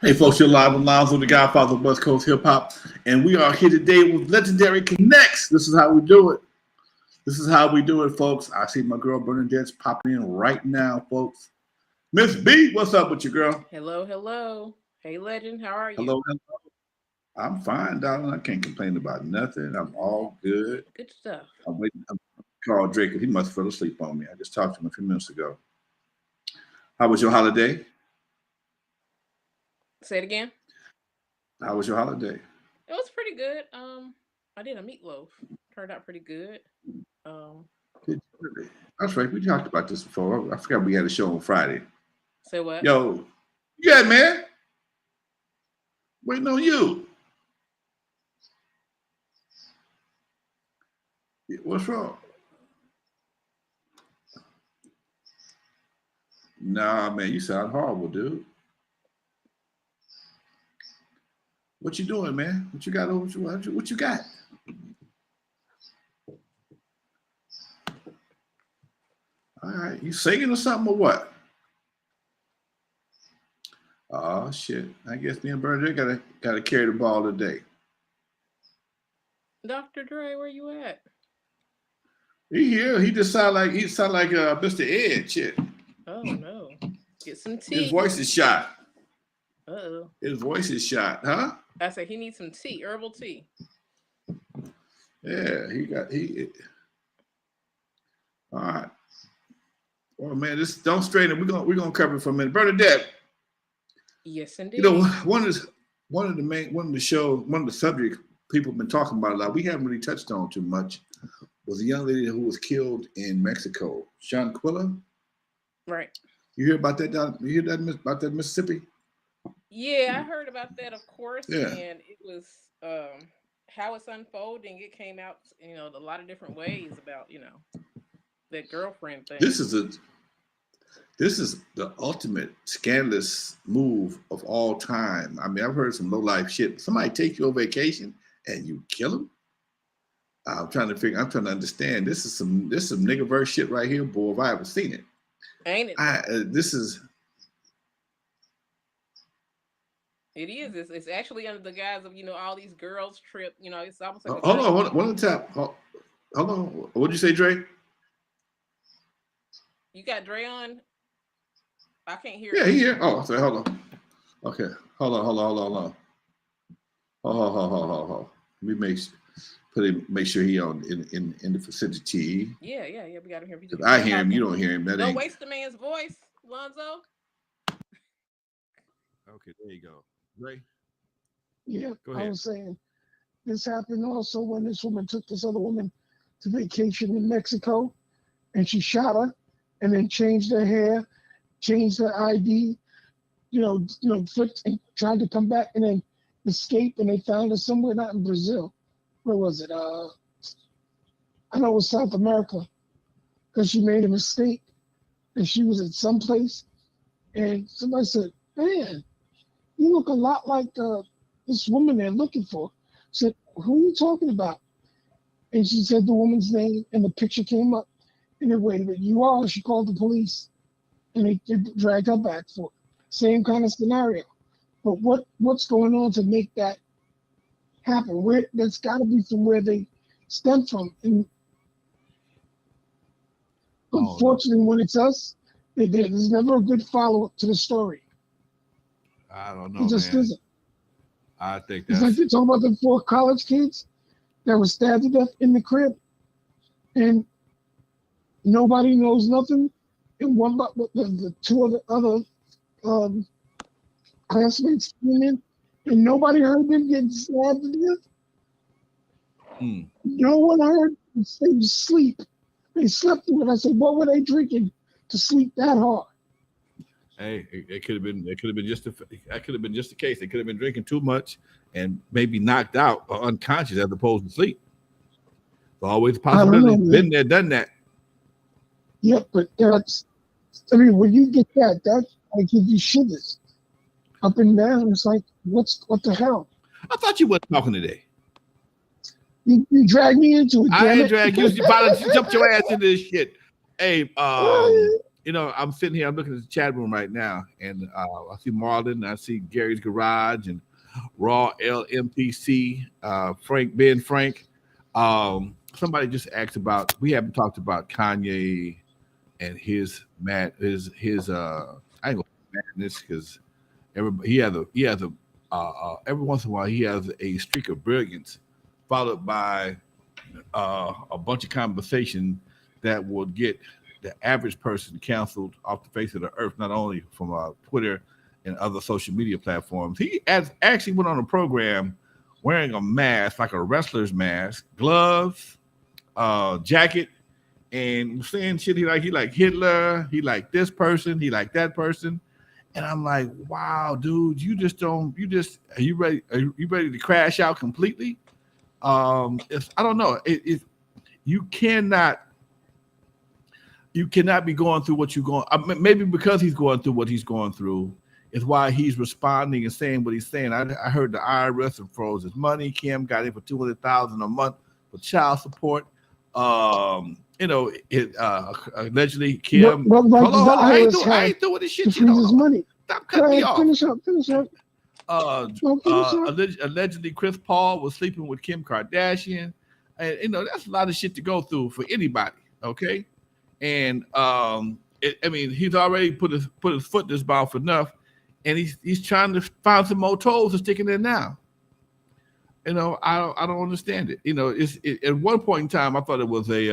Hey folks, you're live with Lonzo, the Godfather of West Coast Hip Hop, and we are here today with Legendary Connects. This is how we do it. This is how we do it, folks. I see my girl Bernadette's popping in right now, folks. Miss B, what's up with you, girl? Hello, hello. Hey, legend, how are you? Hello, hello. I'm fine, darling. I can't complain about nothing. I'm all good. Good stuff. I'm waiting. I'm called Drake. He must have fell asleep on me. I just talked to him a few minutes ago. How was your holiday? Say it again. How was your holiday? It was pretty good. I did a meatloaf. Turned out pretty good. Um, Did you really? That's right. We talked about this before. I forgot we had a show on Friday. say what? Yo, yeah, man. Waiting on you. What's wrong? Nah, man, you sound horrible, dude. What you doing, man? What you got over? What you got? All right, you singing or something or what? Oh shit! I guess me and Bernadette gotta carry the ball today. Dr. Dre, where you at? He here. He sound like Mr. Ed. Shit. Oh no. Get some His tea. voice is shot. Uh-oh. His voice is shot, huh? I said he needs some tea, herbal tea. Yeah, he. All right. Well, man, this don't straighten. We're gonna cover it for a minute. Bernadette, Yes, you know, indeed. one of the show, one of the subjects people have been talking about a lot. We haven't really touched on too much. Was a young lady who was killed in Mexico, Shanquilla. Right. You hear about that? You hear that about that Mississippi? Yeah, I heard about that, of course, Yeah. and it was how it's unfolding. It came out, a lot of different ways about, that girlfriend This thing. is a this is the ultimate scandalous move of all time. I mean, I've heard some low life shit. Somebody take you on vacation and you kill him. I'm trying to understand. This is some nigga verse shit right here, boy. If I ever seen it, Ain't it I though? this is It is. It's actually under the guise of all these girls trip. It's almost like a hold on, thing. one at a time. Hold on. What'd you say, Dre? You got Dre on. I can't hear Yeah, him. he here. Oh, sorry, hold on. Okay, hold on. Let me make sure he on in the vicinity. Yeah. We got him here. If If I he's hear him, you talking, don't hear him. That don't ain't waste the man's voice, Lonzo. okay. There you go. Ray, Yeah, go I ahead. was saying this happened also when this woman took this other woman to vacation in Mexico and she shot her and then changed her hair, changed her ID, flipped and tried to come back and then escape and they found her somewhere not in Brazil. Where was it? I know it was South America because she made a mistake and she was at some place and somebody said, "Man, you look a lot like this woman they're looking for." I said, "Who are you talking about?" And she said the woman's name, and the picture came up. And they waited, but you are. She called the police, and they dragged her back for it. Same kind of scenario. But what's going on to make that happen? Where that's got to be from where they stem from. And Oh no, unfortunately, when it's us, there's never a good follow up to the story. I don't It know, just man. isn't. I think It's like that's they talk about the four college kids that were stabbed to death in the crib, and nobody knows nothing. And one, but the two other um, classmates came in, and nobody heard them getting stabbed to death. mm. No one heard them say sleep. They slept through it. I said, what were they drinking to sleep that hard? Hey, it could have been. It could have been just. That could have been just the case. They could have been drinking too much and maybe knocked out or unconscious as opposed to sleep. It's always a I don't possibility. know, Been man. there, done that. Yep, but that's, I mean, when you get that I give you shivers up and down. It's like, what the hell? I thought you weren't talking today. You drag me into it, I damn ain't it. drag you. You jumped your ass into this shit. Hey, I'm sitting here, I'm looking at the chat room right now, and I see Marlon, I see Gary's Garage and Raw LMPC, Ben Frank. Somebody just asked about, we haven't talked about Kanye and his I ain't gonna say madness because he has a every once in a while he has a streak of brilliance followed by a bunch of conversation that will get the average person canceled off the face of the earth, not only from Twitter and other social media platforms. Actually went on a program wearing a mask, like a wrestler's mask, gloves, jacket, and saying shit. He like Hitler, he like this person, he like that person. And I'm like, wow, dude, are you ready to crash out completely? I don't know. You cannot be going through what you're going. Maybe because he's going through what he's going through is why he's responding and saying what he's saying. I heard the IRS and froze his money. Kim got in for $200,000 a month for child support. Allegedly Kim. What right does the IRS I have ain't doing this shit. to freeze his money? Stop cutting me off. Finish up. Allegedly Chris Paul was sleeping with Kim Kardashian, and that's a lot of shit to go through for anybody. Okay, and he's already put his foot in his mouth enough, and he's trying to find some more toes to stick in there now. I don't understand it. At one point in time I thought it was a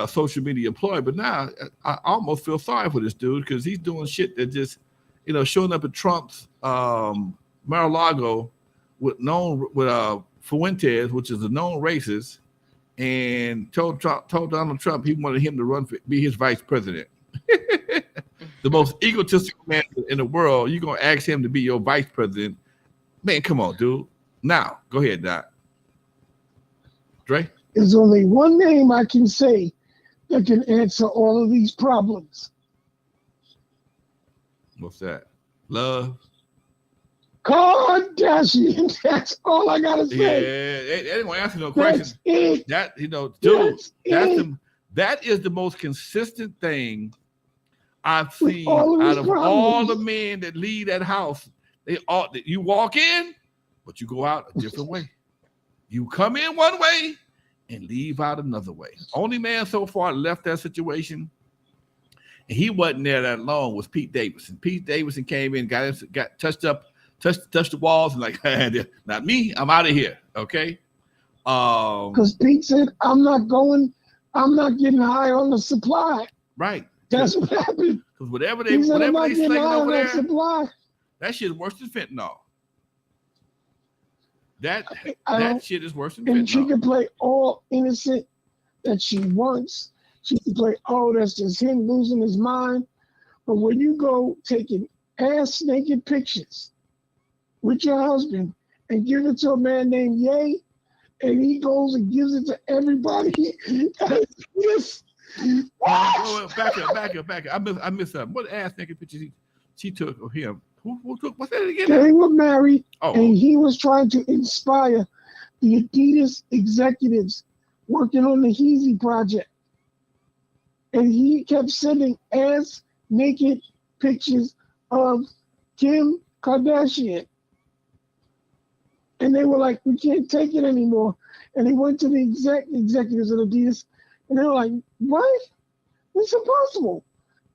social media ploy, but now I almost feel sorry for this dude because he's doing shit that just showing up at Trump's Mar-a-Lago with Fuentes, which is a known racist, and told Donald Trump he wanted him to be his vice president. The most egotistical man in the world. You're gonna ask him to be your vice president? Man, come on, dude. Now, go ahead, Doc. Dre? There's only one name I can say that can answer all of these problems. What's that? Love? Kardashian. That's all I gotta say. Yeah, they didn't answer no questions. It. That dude, that is the most consistent thing I've seen out of all the men that lead that house. You walk in, but you go out a different way. You come in one way and leave out another way. Only man so far left that situation, and he wasn't there that long, was Pete Davidson. Pete Davidson came in, touched the walls, and like, not me, I'm out of here. Okay. Because Pete said, I'm not getting high on the supply. Right. That's what happened. Because whatever they slinging over there, supply. That shit is worse than fentanyl. That shit is worse than fentanyl. And she can play all innocent that she wants. She can play, that's just him losing his mind. But when you go taking ass naked pictures with your husband and give it to a man named Ye, and he goes and gives it to everybody, yes. Back up. I missed something. What ass naked pictures she took of him? Who took? What's that again? They were married, and he was trying to inspire the Adidas executives working on the Yeezy project. And he kept sending ass naked pictures of Kim Kardashian. And they were like, we can't take it anymore. And he went to the executives of Adidas, and they were like, what? It's impossible.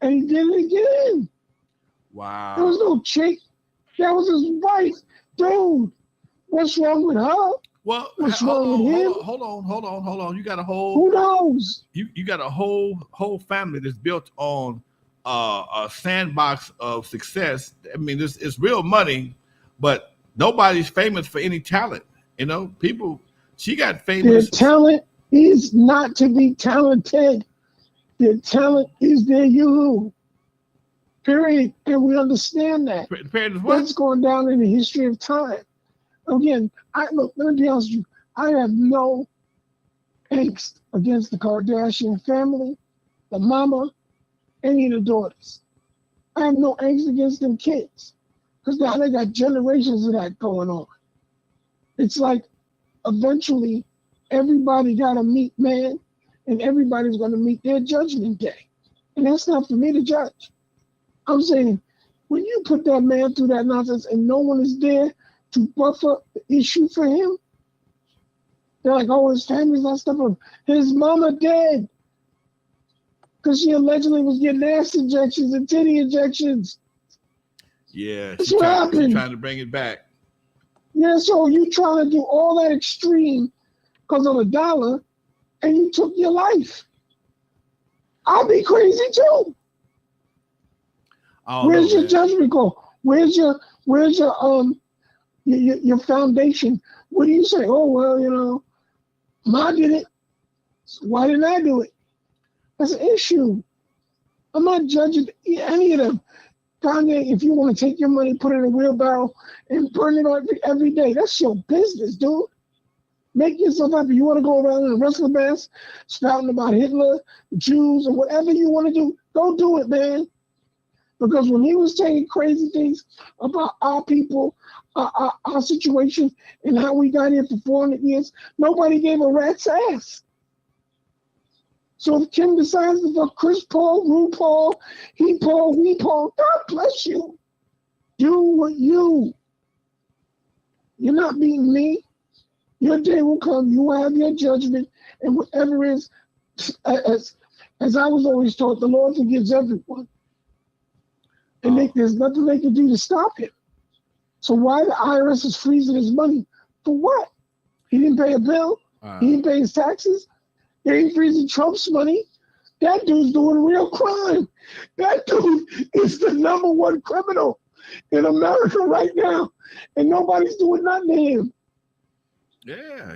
And he did it again. Wow. There was no chick. That was his wife. Dude, what's wrong with her? Well, what's wrong with him? Hold on. You got a whole. Who knows? You got a whole family that's built on a sandbox of success. I mean, it's real money, but nobody's famous for any talent. People. She got famous. Their talent is not to be talented. Their talent is their you. Period. And we understand that. That's going down in the history of time. Again, let me be honest with you. I have no angst against the Kardashian family, the mama, any of the daughters. I have no angst against them kids because now they got generations of that going on. It's like eventually everybody got to meet man and everybody's going to meet their judgment day. And that's not for me to judge. I'm saying, when you put that man through that nonsense and no one is there to buffer the issue for him, they're like, oh, his family's not stepping up. His mama dead because she allegedly was getting ass injections and titty injections. Yeah, That's she's what trying happened. to bring it back. Yeah, so you trying to do all that extreme because of $1 and you took your life. I'll be crazy too. Where's your judgment call? Where's your foundation? What do you say? Oh well, you know, Ma did it. Why didn't I do it? That's an issue. I'm not judging any of them. Kanye, if you want to take your money, put it in a wheelbarrow, and burn it every day, that's your business, dude. Make yourself happy. You want to go around in a wrestling mask, spouting about Hitler, Jews, or whatever you want to do, go do it, man. Because when he was saying crazy things about our people, our situation, and how we got here for 400 years, nobody gave a rat's ass. So if Kim decides to fuck Chris Paul, RuPaul, he Paul, we Paul, God bless you. Do what you're not beating me. Your day will come. You will have your judgment, and whatever is, as I was always taught, the Lord forgives everyone. And there's nothing they can do to stop him. So why the IRS is freezing his money? For what? He didn't pay a bill. He didn't pay his taxes. They ain't freezing Trump's money. That dude's doing real crime. That dude is the #1 criminal in America right now, and nobody's doing nothing to him. Yeah,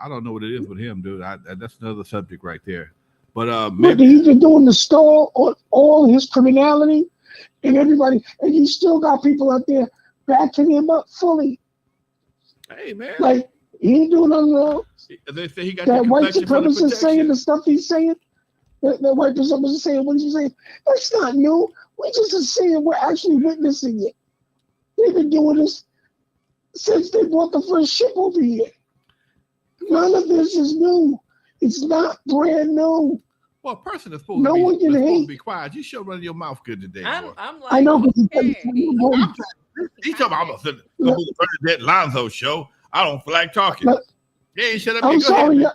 I don't know what it is with him, dude. That's another subject right there. But maybe he's been doing the stall on all his criminality. And everybody, and you still got people out there backing him up fully. Hey, man. Like, he ain't doing nothing wrong. They say he got that white supremacist saying the stuff he's saying. That white supremacist saying what he's saying. That's not new. We just are saying we're actually witnessing it. They've been doing this since they brought the first ship over here. None of this is new. It's not brand new. Well, a person that's supposed to be quiet. You sure running your mouth good today. I'm like, I know. Okay. He's talking about I'm going to the Bernadette Lonzo show. I don't feel like talking. Yeah, shut up. I'm sorry.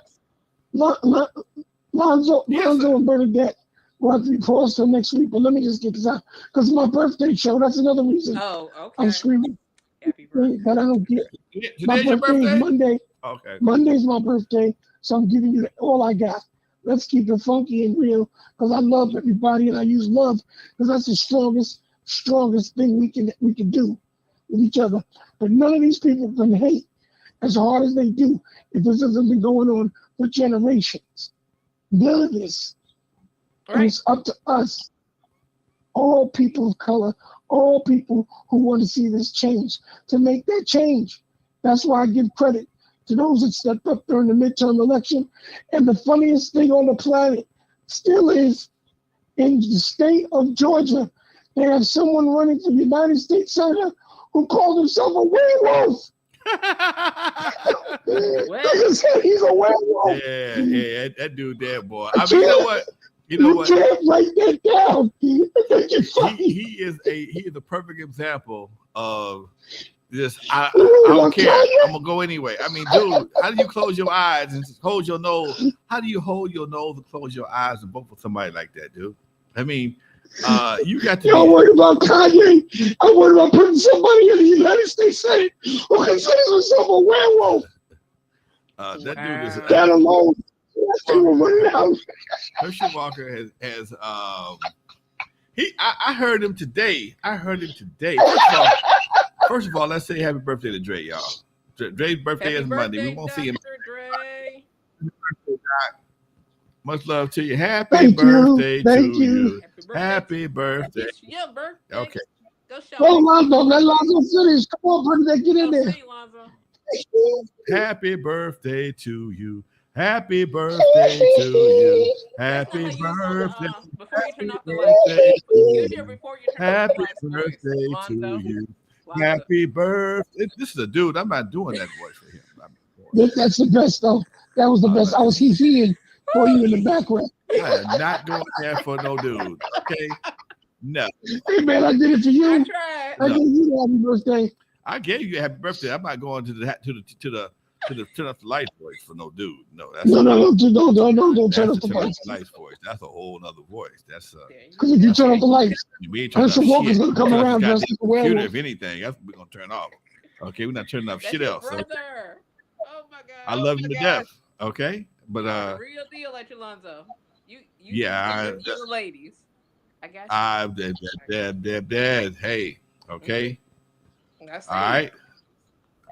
Lonzo Yes, and Bernadette will have to be paused till next week. But let me just get this out. Because it's my birthday show. That's another reason. Oh, okay. I'm screaming. Happy birthday. That I don't get. Today's your birthday? Is Monday. Okay. Monday's my birthday. So I'm giving you all I got. Let's keep it funky and real because I love everybody and I use love because that's the strongest thing we can do with each other. But none of these people can hate as hard as they do if this hasn't been going on for generations. None of this. Right. And it's up to us, all people of color, all people who want to see this change, to make that change. That's why I give credit to those that stepped up during the midterm election. And the funniest thing on the planet still is, in the state of Georgia, they have someone running for United States Senator who called himself a werewolf. He's a werewolf. Yeah, that dude there, boy. I mean, you know what? Can't write that down. He is a perfect example of this. I don't care. I'm gonna go anyway. I mean, dude, how do you close your eyes and hold your nose? How do you hold your nose and close your eyes and vote for somebody like that, dude? I mean, you got to. I'm worried about Kanye. I'm worried about putting somebody in the United States Senate who considers himself a werewolf. That dude is that alone. Herschel Walker has I heard him today. First of all, let's say happy birthday to Dre, y'all. Dre's birthday is Monday. We won't see him. Dre. Much love to you. Happy birthday to you. Happy birthday. It's your birthday. Okay. Go show Hey, Lonzo, let Lonzo finish. Come on, Bernadette, get in there. Happy birthday to you. Happy birthday to you. Happy birthday. Before you turn off the lights, happy birthday to you. Happy birthday. This is a dude. I'm not doing that voice for him. That's the best, though. That was the best. I was he-heing for you in the background. I am not going there for no dude. Okay, no, Hey man, I did it for I you. tried. I no. gave you the happy birthday. I gave you a happy birthday. I'm not going to turn off the lights voice for no dude. No, that's No, no, no, don't turn that's off the the turn off lights. the lights voice. That's a whole nother voice. That's There you Because if you go. turn off the lights, we ain't turning Herschel off Walker's shit. gonna come Turn off this around goddamn dressed like a computer, werewolf. if anything. That's what we're gonna turn off. Okay, we're not turning off That's shit your else. Okay? brother. Oh my I God. love him to death. Okay, but You are the real deal at Alonzo. You do yeah, different for the ladies. I got you. I dad. Hey, okay, I all see right, it.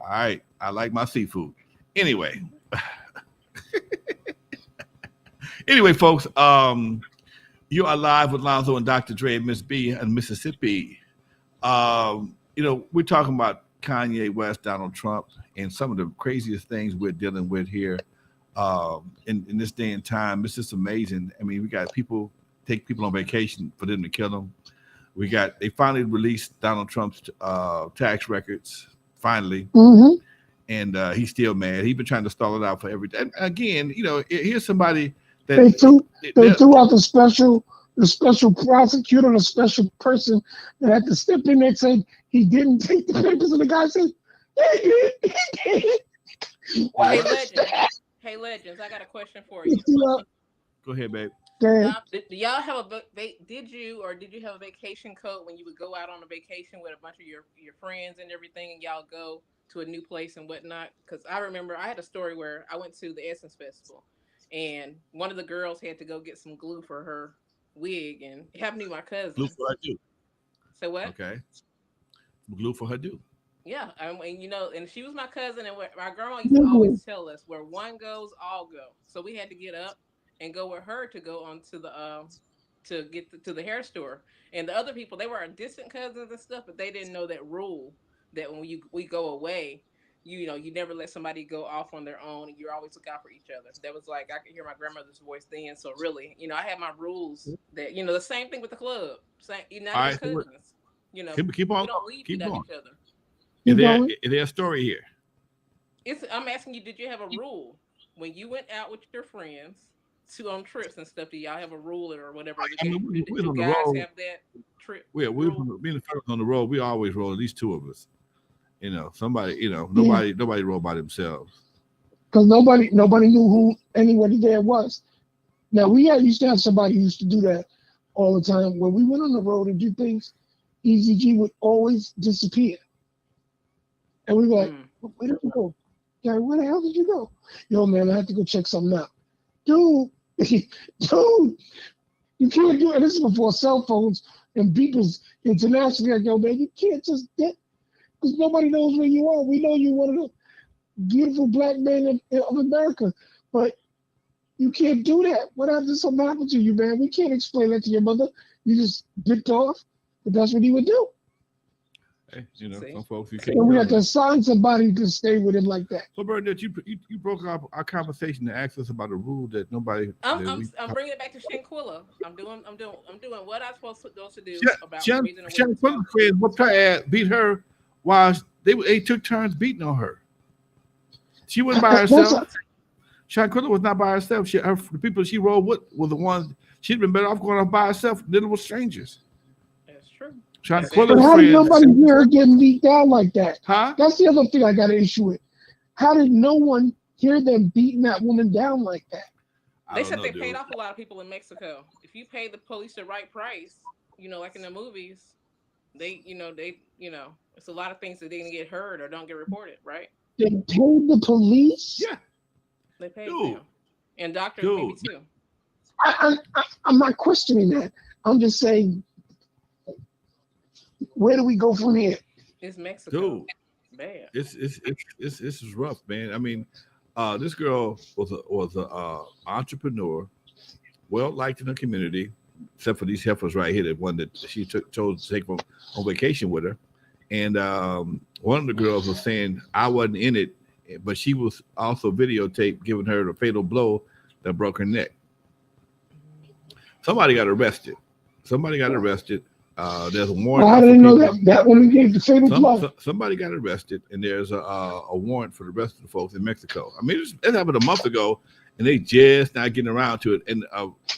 all right. I like my seafood. Anyway, folks. You are live with Lonzo and Dr. Dre and Miss B in Mississippi. We're talking about Kanye West, Donald Trump, and some of the craziest things we're dealing with here in this day and time. It's just amazing. I mean, we got people take people on vacation for them to kill them. They finally released Donald Trump's tax records, finally. Mm-hmm. And he's still mad. He's been trying to stall it out for every day. And again, here's somebody that They threw out the special prosecutor, the special person that had to step in there and say he didn't take the papers, and the guy said, he did. Why Hey is legends. that? Hey legends. I got a question for He you. threw out- Go ahead, babe. Okay. Do y'all have did you have a vacation code when you would go out on a vacation with a bunch of your friends and everything, and y'all go to a new place and whatnot? Because I remember I had a story where I went to the Essence Festival, and one of the girls had to go get some glue for her wig, and it happened to be my cousin. Glue for her do. So what? Okay. Glue for her do. Yeah, and and she was my cousin, and my grandma used to always tell us, where one goes, all go. So we had to get up and go with her to go on to the to get to the hair store. And the other people, they were our distant cousins and stuff, but they didn't know that rule that when we go away, you never let somebody go off on their own, and you always look out for each other. That was like I could hear my grandmother's voice then. So really, I had my rules that the same thing with the club. Same, not All even right, cousins. keep on. We don't leave Keep without going. each other. Is there a story here? I'm asking you, did you have a rule when you went out with your friends to on trips and stuff? Do y'all have a rule or whatever? I mean, Did we're you on the guys road. have that trip We rule? being the fellas on the road. We always roll. At least two of us. Nobody roll by themselves. Because nobody knew who anybody there was. Now used to have somebody who used to do that all the time. When we went on the road and do things, Easy G would always disappear. And we were like, where did you go? Yeah, where the hell did you go? Yo, man, I had to go check something out. Dude, you can't do it. This is before cell phones and beepers internationally. Like, yo, man, you can't just get, because nobody knows where you are. We know you're one of the beautiful black men of America, but you can't do that. What happened? Something happened to you, man. We can't explain that to your mother. You just dipped off, but that's what he would do. Hey, some folks you can't. And we had to assign somebody to stay with him like that. So, Bernadette, you broke up our conversation to ask us about a rule that nobody. I'm bringing it back to Shanquilla. I'm doing what I'm supposed to do about raising a Shanquilla friends whooped her ass, beat her while they took turns beating on her. She wasn't by herself. Shanquilla was not by herself. The people she rode with were the ones. She'd been better off going off by herself than with strangers. That's true. But how did nobody hear her getting beat down like that? Huh? That's the other thing I got an issue with. How did no one hear them beating that woman down like that? They said they paid off a lot of people in Mexico. If you pay the police the right price, like in the movies, it's a lot of things that didn't get heard or don't get reported, right? They paid the police? Yeah. They paid them. And doctors maybe too. I'm not questioning that. I'm just saying, where do we go from here? It's Mexico. Dude, bad. This is rough, man. I mean, this girl was a entrepreneur, well liked in the community, except for these heifers right here, the one that she chose to take on vacation with her. And one of the girls was saying, I wasn't in it, but she was also videotaped giving her the fatal blow that broke her neck. Somebody got arrested. There's a warrant. Well, I didn't know that woman gave the fatal blow. Somebody got arrested, and there's a warrant for the rest of the folks in Mexico. I mean, it happened a month ago, and they just not getting around to it. And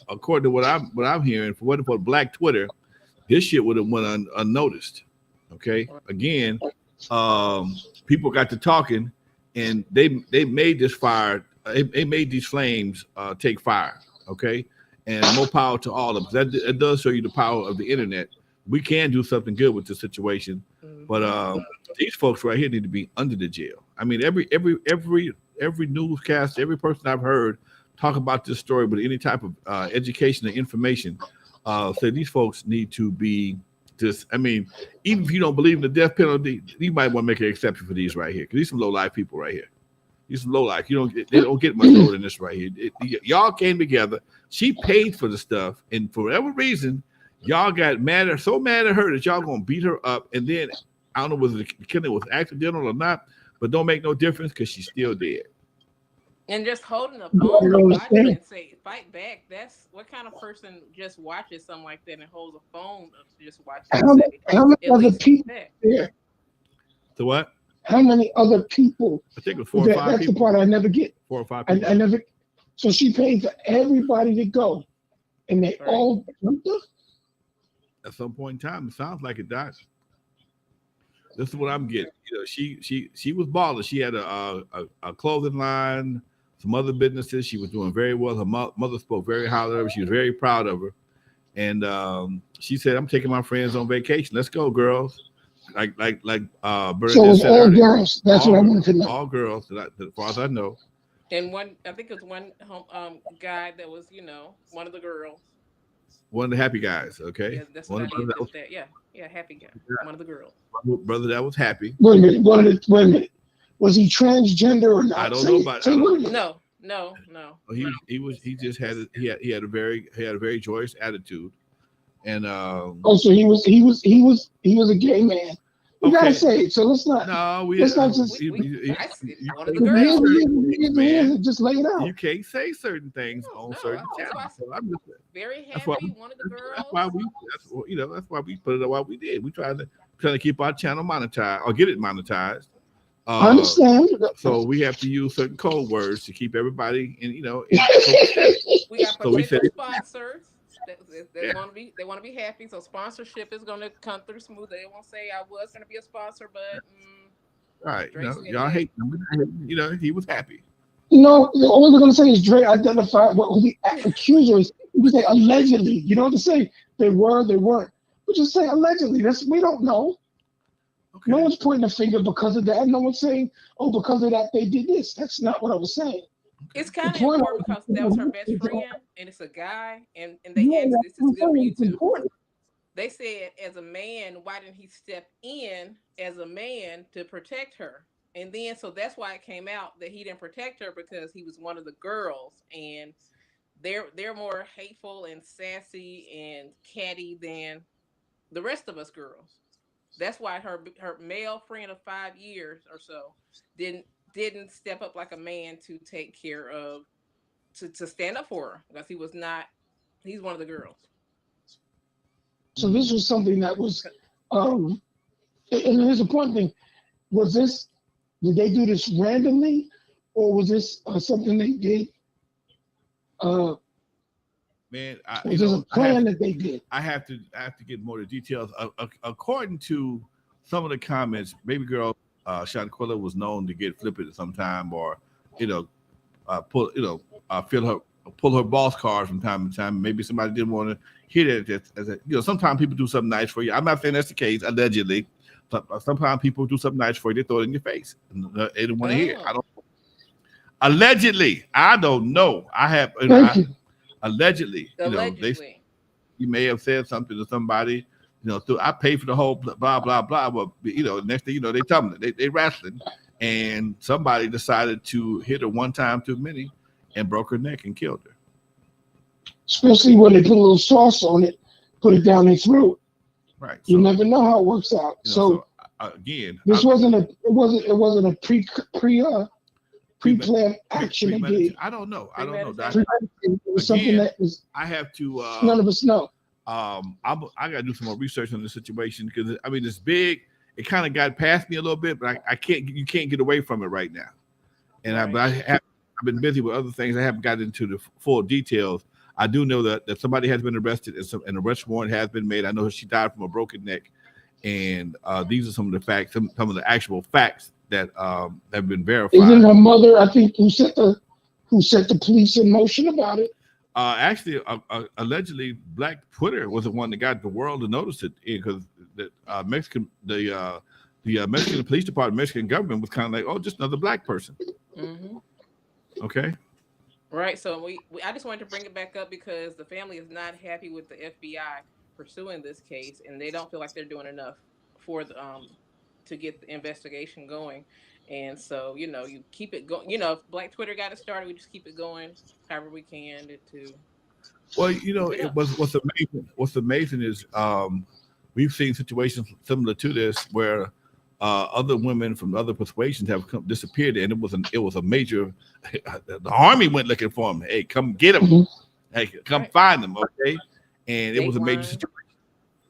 according to what I'm hearing, for Black Twitter, this shit would have went unnoticed. Okay, again, people got to talking, and they made this fire. They made these flames take fire. Okay, and more power to all of us. That does show you the power of the internet. We can do something good with the situation, but these folks right here need to be under the jail. I mean, every newscast, every person I've heard talk about this story with any type of education or information, say these folks need to be just. I mean, even if you don't believe in the death penalty, you might want to make an exception for these right here, because these some low life people right here. These some low life. They don't get much lower than this right here. Y'all came together. She paid for the stuff, and for whatever reason, y'all got so mad at her that y'all gonna beat her up, and then I don't know whether the killing was accidental or not, but don't make no difference because she's still dead. And just holding a phone and watching and say fight back. That's what kind of person just watches something like that and holds a phone to just watch it. How many other people there? So what? How many other people? I think it was 4 or 5 That's people. the part I never get. 4 or 5 people. I never. So she paid for everybody to go, and they all jumped her? At some point in time, it sounds like it died. This is what I'm getting. She was balling. She had a clothing line, some other businesses. She was doing very well. Her mother spoke very highly of her. She was very proud of her, and she said, "I'm taking my friends on vacation. Let's go, girls." Like Bernadette so it was all earlier. girls. That's what I wanted to know. All girls, as far as I know. And I think it was one guy that was, one of the girls. One of the happy guys, okay? Yeah, that's what I did. Yeah, happy guy. Yeah. One of the girls. Brother that was happy. Wait a minute. Was he transgender or not? I don't know about that. No. He just had a very joyous attitude. And so he was a gay man. You gotta say it. So let's not. No, let's not just. One of the girls. Just lay it out. You can't say certain things on certain channels. So I'm just very happy. One of the girls. That's why we put it what we did. We trying to keep our channel monetized or get it monetized. I understand. So we have to use certain code words to keep everybody in. We got potential sponsors. They want to be happy, so sponsorship is going to come through smooth. They won't say I was going to be a sponsor, but all right, y'all hate him. He was happy. All we're going to say is Dre identified what the accuser is. We say allegedly. You don't have to say they were, they weren't. We just say allegedly. We don't know. Okay. No one's pointing a finger because of that. No one's saying, because of that they did this. That's not what I was saying. It's kind of important because that was her best friend, and it's a guy, and they asked, "This is good for you too." They said, as a man, why didn't he step in as a man to protect her? And then, so that's why it came out that he didn't protect her because he was one of the girls, and they're more hateful and sassy and catty than the rest of us girls. That's why her male friend of 5 years or so didn't step up like a man to take care of, to stand up for her, because he's one of the girls. So this was something that was, and here's the point thing, did they do this randomly, or was this something they did? Man, was this a plan that they did? I have to get more of the details. According to some of the comments, baby girl Shanquilla was known to get flippant at some time, or pull her boss card from time to time. Maybe somebody didn't want to hear that. Sometimes people do something nice for you. I'm not saying that's the case, allegedly. Sometimes people do something nice for you, they throw it in your face, and they didn't want to hear. I don't. Allegedly, I don't know. I have allegedly. You may have said something to somebody. I pay for the whole blah blah blah. But next thing they tell me they wrestling, and somebody decided to hit her one time too many, and broke her neck and killed her. Especially when they put a little sauce on it, put it down their throat. Right. You never know how it works out. Again, this wasn't a pre-planned action. I don't know. It was something that was. I have to. None of us know. I got to do some more research on the situation, because it's big. It kind of got past me a little bit, but I can't. You can't get away from it right now. And I I've been busy with other things. I haven't gotten into the full details. I do know that somebody has been arrested and an arrest warrant has been made. I know she died from a broken neck, and these are some of the facts, some of the actual facts that have been verified. Isn't her mother, I think, who set the police in motion about it? Actually, allegedly, Black Twitter was the one that got the world to notice it because the Mexican police department, Mexican government was kind of like, oh, just another black person. Mm-hmm. Okay. Right. So I just wanted to bring it back up because the family is not happy with the FBI pursuing this case, and they don't feel like they're doing enough for the to get the investigation going. And so, you keep it going. If Black Twitter got it started, we just keep it going however we can to. Well, what's amazing is we've seen situations similar to this where other women from other persuasions have disappeared, and it was a major. The army went looking for them. Hey, come get them. Mm-hmm. Hey, come find them. Okay, and it was a major situation.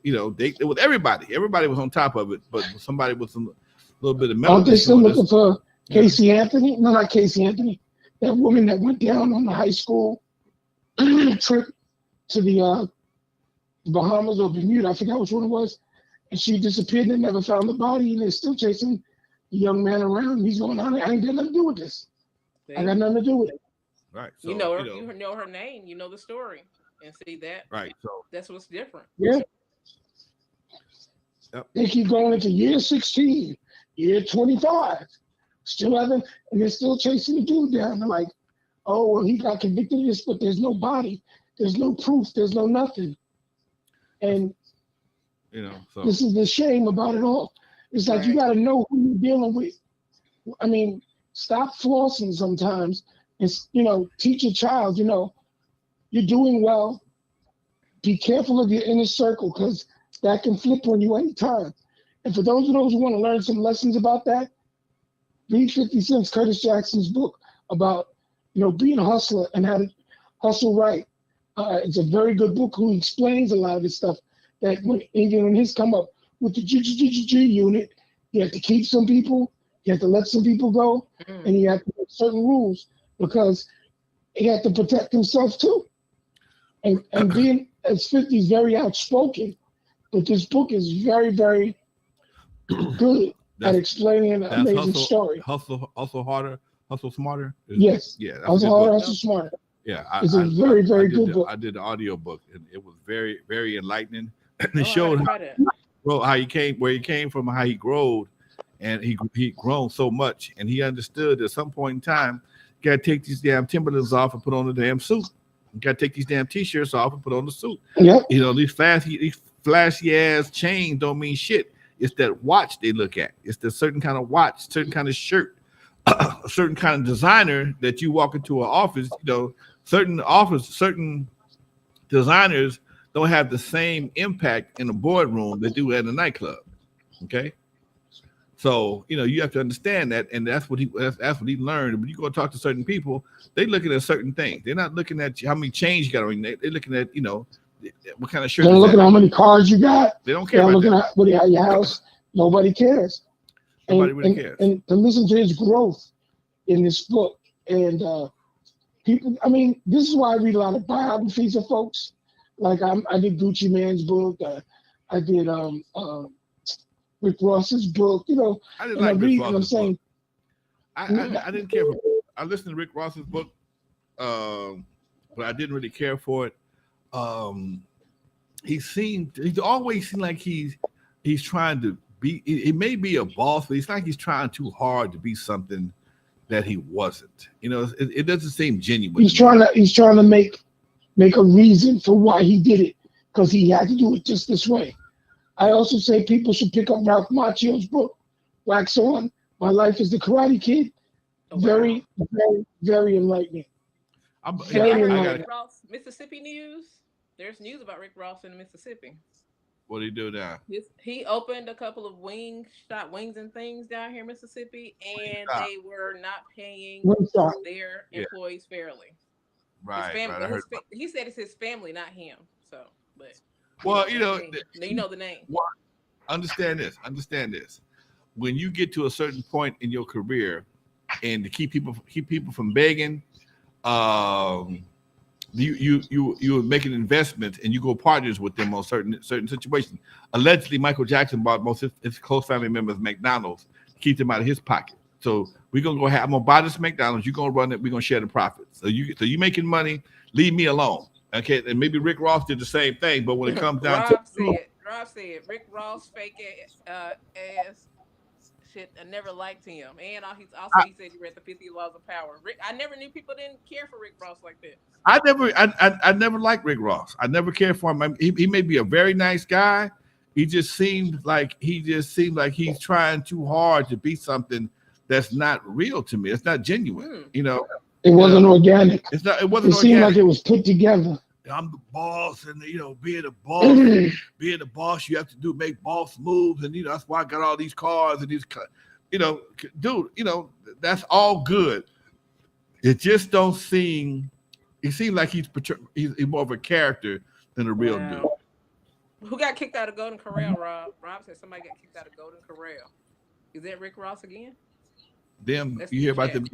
It was everybody. Everybody was on top of it, but somebody with a little bit of metal. Aren't they still looking for Casey Anthony? No, not Casey Anthony. That woman that went down on the high school trip to the Bahamas or Bermuda. I forgot which one it was. And she disappeared and they never found the body, and they're still chasing the young man around. He's going on. I ain't got nothing to do with this. I got nothing to do with it. Right. So, you know her name, you know the story, and see that. Right. So that's what's different. Yeah. Yep. They keep going into year 16, year 25, still haven't, and they're still chasing the dude down. They're like, oh, well, he got convicted of this, but there's no body, there's no proof, there's no nothing. And so this is the shame about it all. It's like you got to know who you're dealing with. I mean, stop flossing sometimes. It's teach your child. You're doing well. Be careful of your inner circle because that can flip on you anytime. And for those who want to learn some lessons about that, read 50 Cent's Curtis Jackson's book about being a hustler and how to hustle right. It's a very good book who explains a lot of this stuff. That when his come up with the G unit, you have to keep some people, you have to let some people go, and you have to make certain rules because he had to protect himself too. And being as 50 is very outspoken, but this book is very, very good at explaining an amazing story. Hustle harder, hustle smarter. Yes. Yeah. Hustle harder, hustle smarter. Yeah. It's a very, very good book. I did the audio book, and it was very, very enlightening. It showed how he came, where he came from, how he growed, and he grown so much, and he understood at some point in time, you got to take these damn Timberlands off and put on the damn suit. You got to take these damn T-shirts off and put on the suit. Yep. These flashy ass chains don't mean shit. It's that watch they look at. It's the certain kind of watch, certain kind of shirt, a certain kind of designer that you walk into an office. Certain designers don't have the same impact in a boardroom they do at a nightclub. Okay, so you have to understand that, and that's what he learned. When you go talk to certain people, they looking at certain things. They're not looking at how many chains you got on. They're looking at what kind of shirt. They're looking at how many cars you got. They don't care. They're looking at what you have your house. Nobody cares. Nobody really cares. And to listen to his growth in this book, and people. I mean, this is why I read a lot of biographies of folks. Like I did Gucci Mane's book. I did Rick Ross's book. I didn't like Rick Ross's book. I didn't care for. I listened to Rick Ross's book, but I didn't really care for it. He always seemed like he's trying to be. It may be a boss, but it's like he's trying too hard to be something that he wasn't. It doesn't seem genuine. He's trying to make a reason for why he did it because he had to do it just this way. I also say people should pick up Ralph Macchio's book, Wax On, My Life as the Karate Kid. Very, very, very enlightening. Rick Ross, Mississippi news. There's news about Rick Ross in Mississippi. What do you do now? He opened a couple of wings and things down here in Mississippi, and they were not paying their employees fairly. Right. He said it's his family, not him. So, but you know the name. Understand this. When you get to a certain point in your career, and to keep people from begging. You are making investments and you go partners with them on certain situations. Allegedly, Michael Jackson bought most of his close family members McDonald's to keep them out of his pocket. So we're gonna I'm gonna buy this McDonald's. You're gonna run it. We're gonna share the profits. So you making money. Leave me alone. Okay, and maybe Rick Ross did the same thing. But when it comes down Rob said Rick Ross fake ass shit. I never liked him, and he said he read the 50 Laws of Power. I never knew people didn't care for Rick Ross like that. I never liked Rick Ross. I never cared for him. He may be a very nice guy. He just seemed like he's trying too hard to be something that's not real to me. It's not genuine. You know, it wasn't organic. It wasn't. It seemed like it was put together. I'm the boss, and being a boss, you have to make boss moves, and that's why I got all these cars and these, dude, that's all good. It just don't seem. It seems like he's more of a character than a real dude. Who got kicked out of Golden Corral, Rob? Rob said somebody got kicked out of Golden Corral. Is that Rick Ross again? You hear about them?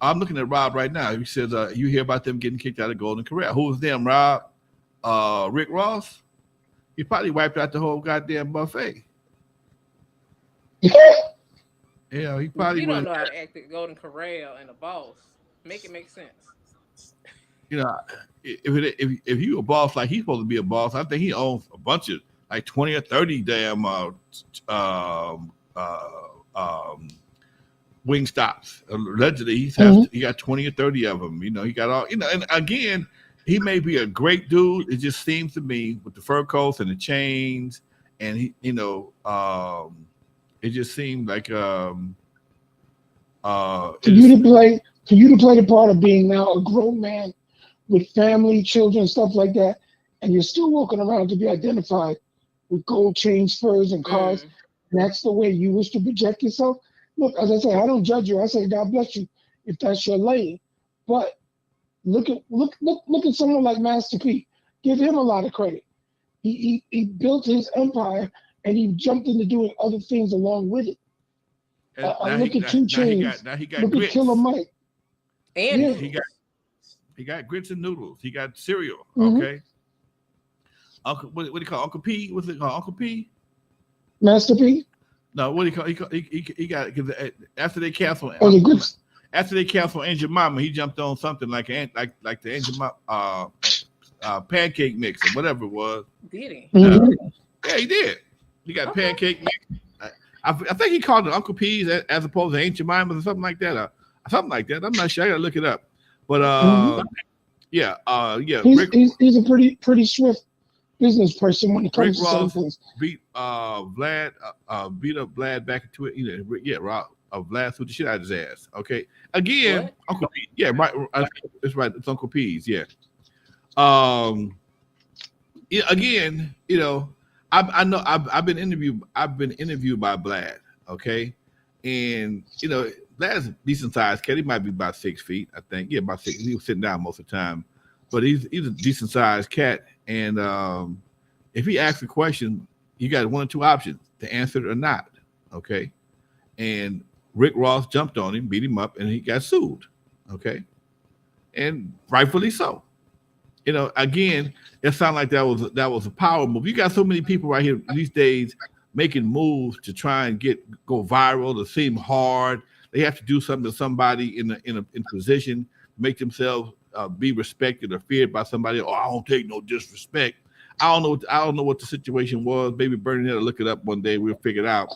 I'm looking at Rob right now. He says, you hear about them getting kicked out of Golden Corral. Who was them, Rob? Rick Ross? He probably wiped out the whole goddamn buffet. He probably. You don't know how to act at Golden Corral and a boss. Make it make sense. If you a boss like he's supposed to be a boss, I think he owns a bunch of like 20 or 30 damn wing stops. Allegedly, he got 20 or 30 of them. He got all. And again, he may be a great dude. It just seems to me with the fur coats and the chains, and he, it just seemed like for you to play the part of being now a grown man with family, children, stuff like that, and you're still walking around to be identified with gold chains, furs, and cars. And that's the way you wish to project yourself. Look, as I say, I don't judge you. I say God bless you if that's your lane. But look at someone like Master P. Give him a lot of credit. He built his empire and he jumped into doing other things along with it. Look at 2 Chainz. Now he got look grits. At Killer Mike. And he got grits and noodles. He got cereal. Okay. Uncle, what do you call Uncle P? What's it called? Uncle P? Master P? No, what do you call? He got after they canceled. After they canceled Angel Mama, he jumped on something like the Angel Mama pancake mix or whatever it was. Did he? Yeah, he did. He got pancake mix. I think he called it Uncle P's as opposed to Ancient Mimas or something like that. I'm not sure. I gotta look it up. But yeah. He's a pretty swift business person when it comes to some things. Beat Vlad back into it. Rob Vlad threw the shit out of his ass. Okay. Again, what? Uncle P. Yeah, right. It's right. It's Uncle P's. Yeah. Again, I know I've been interviewed by Vlad, okay, and Vlad's a decent sized cat. He might be about 6 feet, I think. Yeah, about 6. He was sitting down most of the time, but he's a decent sized cat. And if he asks a question, you got 1 or 2 options to answer it or not, okay. And Rick Ross jumped on him, beat him up, and he got sued, okay, and rightfully so. Again, it sounded like that was a power move. You got so many people right here these days making moves to try and go viral, to seem hard. They have to do something to somebody in position, make themselves be respected or feared by somebody. Oh, I don't take no disrespect. I don't know what the situation was. Maybe Bernie will look it up one day. We'll figure it out.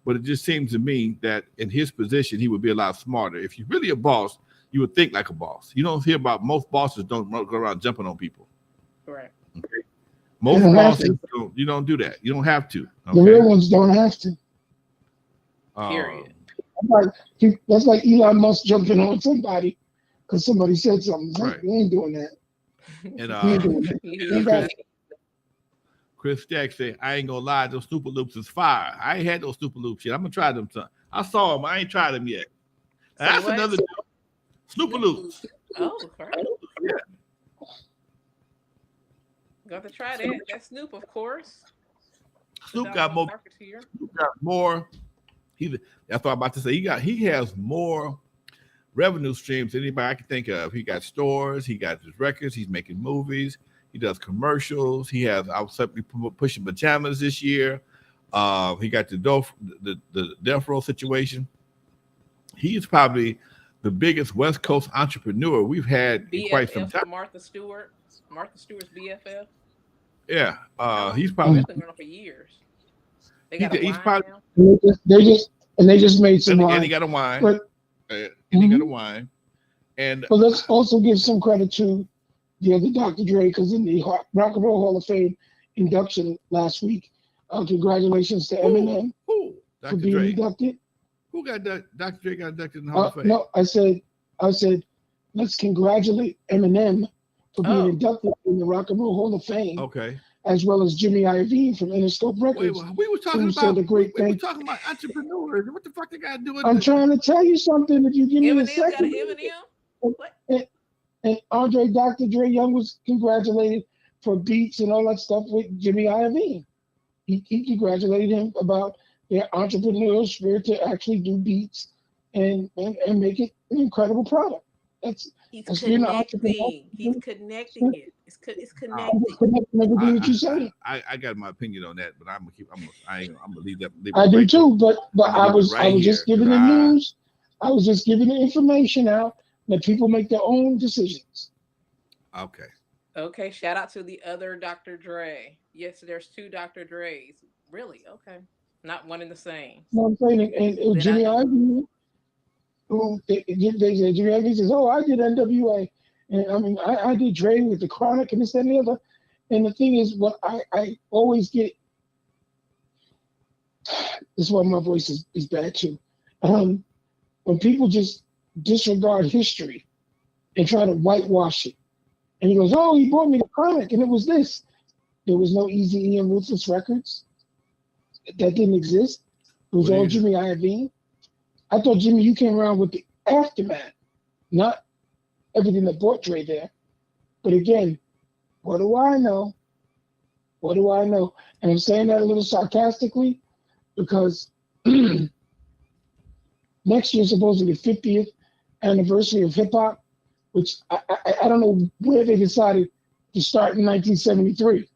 But it just seems to me that in his position, he would be a lot smarter. If you're really a boss, you would think like a boss. You don't hear about most bosses don't go around jumping on people. Correct. Okay. Most bosses you don't do that. You don't have to. Okay? The real ones don't have to. Period. That's like Elon Musk jumping on somebody because somebody said something. Right. He ain't doing that. And Chris Stack said, I ain't gonna lie, those Snooper Loops is fire. I ain't had those Snooper Loops yet. I'm gonna try them. I saw them. I ain't tried them yet. That's another Snooper Loops. Oh, correct. Yeah. Got to try that. That's Snoop, of course. Snoop got more. That's what I'm about to say. He has more revenue streams than anybody I can think of. He got stores, he got his records, he's making movies, he does commercials. He has I was simply pushing pajamas this year. He got the death row situation. He's probably the biggest West Coast entrepreneur we've had in quite some BFF time. Martha Stewart. Martha Stewart's BFF. Yeah, he's That's probably been going on for years. They got a he's wine probably now. They just made some and wine. he got a wine. But And he got a wine. And but let's also give some credit to the other Dr. Dre, because in the Rock and Roll Hall of Fame induction last week, congratulations to Eminem who? for Dr. being Dre. inducted. Who got Dr. Dre got inducted in the Hall of Fame? No, I said, let's congratulate Eminem for being Oh. inducted in the Rock and Roll Hall of Fame, Okay. as well as Jimmy Iovine from Interscope Wait, Records. we were talking who said about a great we were thing. talking about entrepreneurs. What the fuck they got to do with I'm trying to tell you something. If you give me a Eminem got second. an Eminem? What? And Dr. Dre Young was congratulated for beats and all that stuff with Jimmy Iovine. He congratulated him about their entrepreneurial spirit to actually do beats and make it an incredible product. He's being an entrepreneur. connecting. He's connecting it. It's connecting. It's connecting everything that you say. I got my opinion on that, but I'm gonna leave that. Leave it I do right too, but I was right just here, giving the 'cause news. I was just giving the information out. Let people make their own decisions. Okay. Okay, shout out to the other Dr. Dre. Yes, there's two Dr. Dre's. Really? Okay. Not one and the same. You know what I'm saying? And Then Jimmy I know. Iovine, they said, Jimmy Iovine says, "Oh, I did N.W.A. And I mean, I did Dre with the Chronic and this, that, and the other." And the thing is, what I always get, this is why my voice is bad too. When people just disregard history and try to whitewash it. And he goes, "Oh, he brought me the Chronic, and it was this." There was no Eazy-E and Ruthless Records. That didn't exist. It was all Jimmy Iovine. I thought, Jimmy, you came around with the aftermath, not everything that brought Dre there. But again, what do I know? What do I know? And I'm saying that a little sarcastically because next year is supposed to be the 50th anniversary of hip hop, which I don't know where they decided to start in 1973.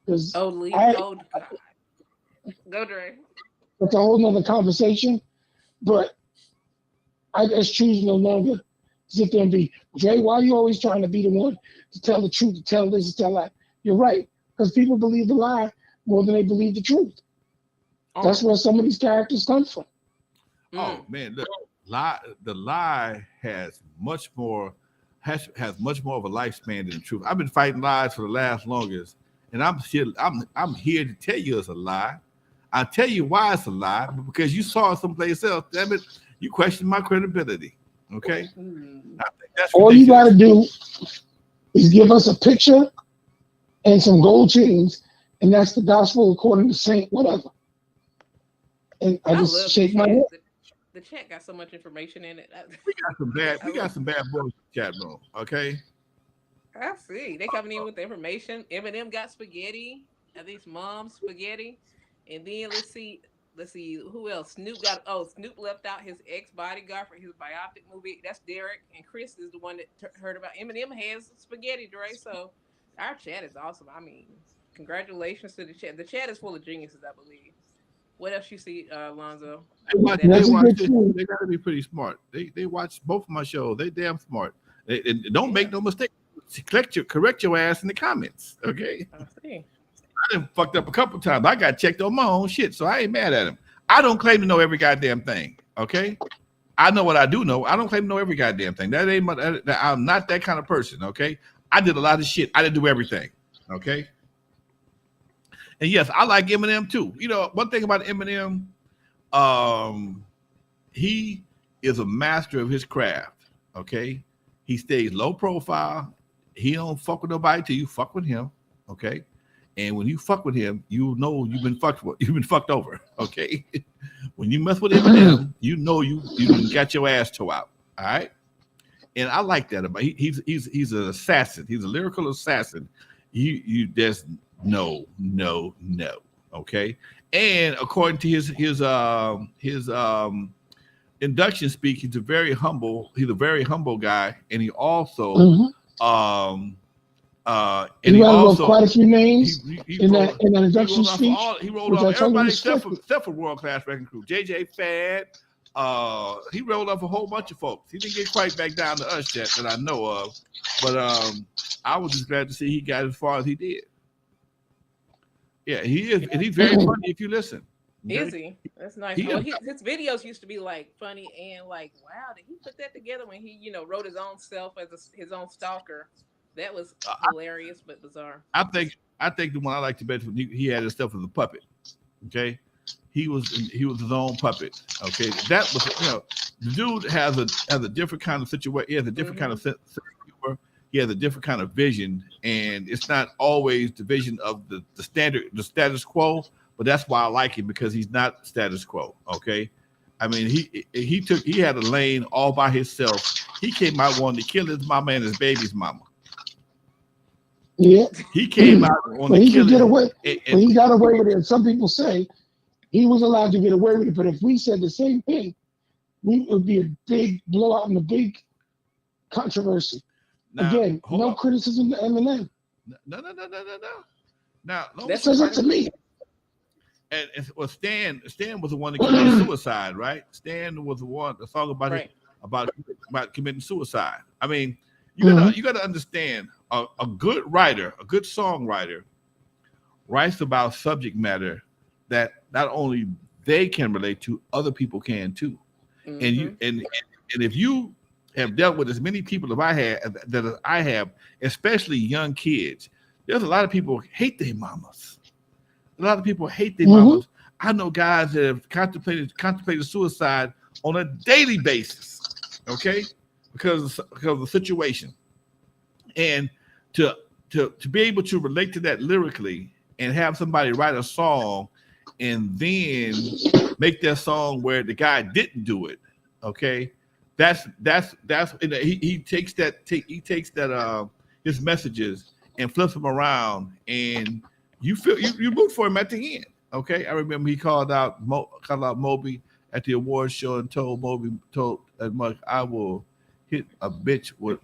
Because God. Go Dre. That's a whole nother conversation. But I just choose no longer to sit there and be, Dre, why are you always trying to be the one to tell the truth, to tell this, to tell that? You're right. Because people believe the lie more than they believe the truth. That's where some of these characters come from. Oh man, look, the lie has much more of a lifespan than the truth. I've been fighting lies for the last longest, and I'm here to tell you it's a lie. I'll tell you why it's a lie, because you saw it someplace else. Damn it, you question my credibility. Okay? I think that's all you got to ridiculous. do is give us a picture and some gold chains, and that's the gospel according to Saint whatever. And I just shake my head. The chat got so much information in it. We got some bad boys in the chat room. Okay. I see. They coming in with the information. Eminem got spaghetti. At least mom's spaghetti. And then let's see who else. Snoop left out his ex-bodyguard for his biopic movie. That's Derek. And Chris is the one that heard about Eminem has spaghetti, Dre. So our chat is awesome. I mean, congratulations to the chat. The chat is full of geniuses, I believe. What else you see, Lonzo? They gotta be pretty smart. They watch both of my shows. They damn smart. They don't make no mistake. Correct your ass in the comments. Okay. I see. I done fucked up a couple times. I got checked on my own shit, so I ain't mad at him. I don't claim to know every goddamn thing. Okay. I know what I do know. I don't claim to know every goddamn thing. I'm not that kind of person. Okay. I did a lot of shit. I didn't do everything. Okay. And yes, I like Eminem too. You know, one thing about Eminem, he is a master of his craft. Okay, he stays low profile. He don't fuck with nobody till you fuck with him. Okay, and when you fuck with him, you know you've been fucked with. You've been fucked over. Okay, when you mess with Eminem, you know you got your ass tore out. All right, and I like that about he's an assassin. He's a lyrical assassin. You just no. Okay, and according to his induction speak, he's a very humble. He's a very humble guy, and he also um and He he wrote also quite a few names he in wrote that induction speech, he rolled which off I totally everybody respected. except for World Class Wrecking Crew. JJ Fad, he rolled off a whole bunch of folks. He didn't get quite back down to us yet that I know of, but I was just glad to see he got as far as he did. Yeah, he is, and he's very funny if you listen. Okay? Is he? That's nice. He Well, is. his videos used to be like funny and like, wow, did he put that together when he, wrote his own self as his own stalker? That was hilarious but bizarre. I think the one I like the best was he had himself as a puppet. Okay, he was his own puppet. Okay, that was the dude has a different kind of situation. He has a different kind of sense of humor. He has a different kind of vision, and it's not always the vision of the status quo. But that's why I like him, because he's not status quo. Okay, I mean he had a lane all by himself. He came out wanting to kill his mama and his baby's mama. Yeah, He came out on but the he could get killing. away. But he got away with it. And some people say he was allowed to get away with it. But if we said the same thing, it would be a big blowout and a big controversy. Now, Again, no on. criticism to Eminem. No. Now, That's up to me. And well, Stan was the one that committed suicide, right? Stan was the one. The song about Right. about committing suicide. I mean, you gotta understand. A good writer, a good songwriter, writes about subject matter that not only they can relate to, other people can too. Mm-hmm. And you and if you have dealt with as many people as I have, especially young kids, there's a lot of people hate their mamas. A lot of people hate their mamas. I know guys that have contemplated suicide on a daily basis. Okay, because of the situation, and to be able to relate to that lyrically and have somebody write a song and then make that song where the guy didn't do it. Okay, that's he takes that his messages and flips them around, and you root for him at the end. Okay, I remember he called out Moby at the award show and told Mark, I will hit a bitch with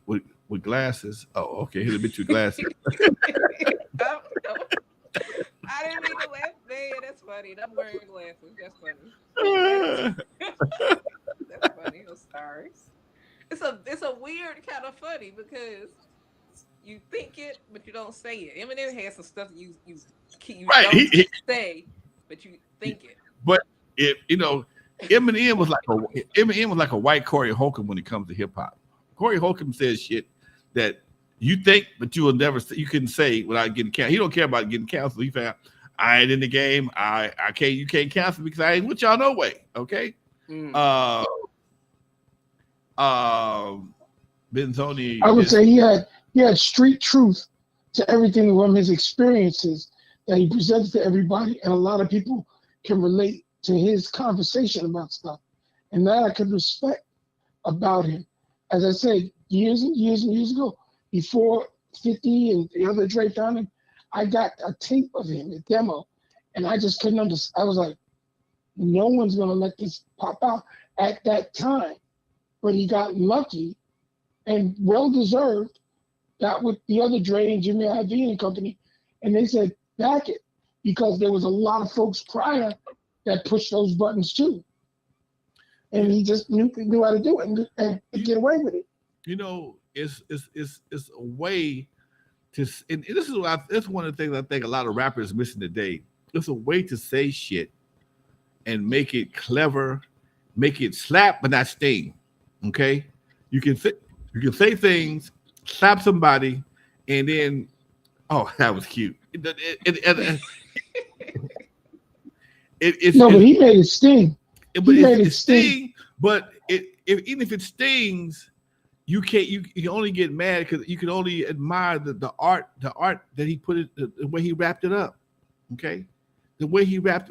glasses. Oh, okay, hit a bitch with glasses. Oh, no. I didn't mean to laugh. Man, that's funny. I'm wearing glasses. That's funny. That's funny. I'm sorry. It's a weird kind of funny because you think it, but you don't say it. Eminem has some stuff you Right. don't say, but you think it. But Eminem was like a white Corey Holcomb when it comes to hip hop. Corey Holcomb says shit that you think, but you couldn't say without getting canceled. He don't care about getting canceled. He found I ain't in the game. You can't cancel me because I ain't with y'all no way. Okay. Benzoni. I would say he had street truth to everything from his experiences that he presented to everybody, and a lot of people can relate to his conversation about stuff, and that I could respect about him. As I said, years and years and years ago, before 50 and the other Dre found him, I got a tape of him, a demo, and I just couldn't understand. I was like, no one's gonna let this pop out at that time. But he got lucky and well deserved. Got with the other Dre and Jimmy Iovine and company, and they said back it, because there was a lot of folks prior that pushed those buttons too, and he just knew how to do it and get away with it. It's a way to, and this is one of the things I think a lot of rappers missing today. It's a way to say shit and make it clever, make it slap but not sting. Okay, you can say things, slap somebody, and then, oh, that was cute. But he made it sting. It sting. But even if it stings, you can't. You only get mad because you can only admire the art that he put it, the way he wrapped it up. Okay, the way he wraps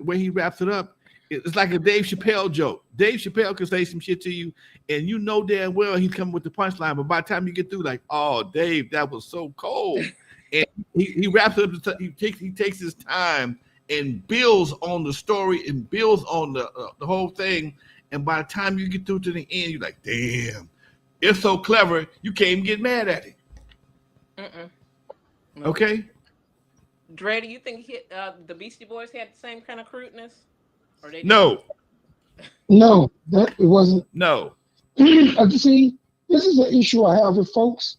it up. It's like a Dave Chappelle joke. Dave Chappelle can say some shit to you, and you know damn well he's coming with the punchline. But by the time you get through, like, oh, Dave, that was so cold. And he wraps it up. He takes his time and builds on the story and builds on the whole thing. And by the time you get through to the end, you're like, damn, it's so clever, you can't even get mad at it. No. Okay? Dre, do you think the Beastie Boys had the same kind of crudeness? Or they No. No, that it wasn't. No. See, this is an issue I have with folks.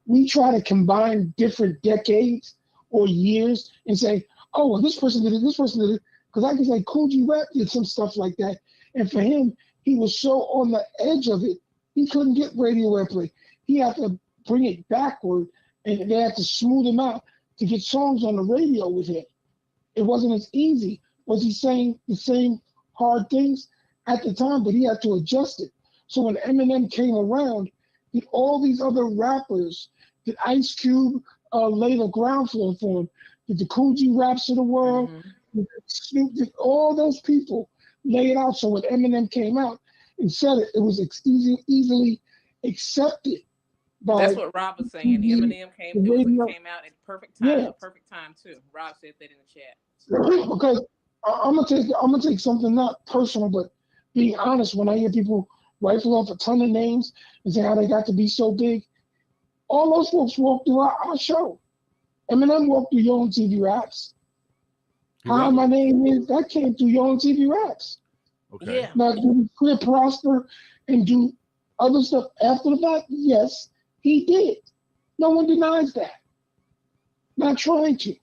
We try to combine different decades or years and say, oh, well, this person did it, this person did it. Because I can say Cool G Rap did some stuff like that. And for him, he was so on the edge of it, he couldn't get radio airplay. He had to bring it backward, and they had to smooth him out to get songs on the radio with him. It wasn't as easy. Was he saying the same hard things at the time, but he had to adjust it. So when Eminem came around, did all these other rappers, did Ice Cube lay the ground floor for him? Did the Cool G Raps of the world, did Snoop, did all those people lay it out? So when Eminem came out and said it, it was easily accepted. That's what Rob was saying. Eminem came out at perfect time too. Rob said that in the chat. Because I'm gonna take something not personal, but being honest. When I hear people rifle off a ton of names and say how they got to be so big, all those folks walked through our show. Eminem walked through Your Own TV Raps. How My Name Is, that came through Your Own TV Raps. Okay. Yeah. Now, do Clear Prosper and do other stuff after the fact? Yes, he did. No one denies that. Not trying to.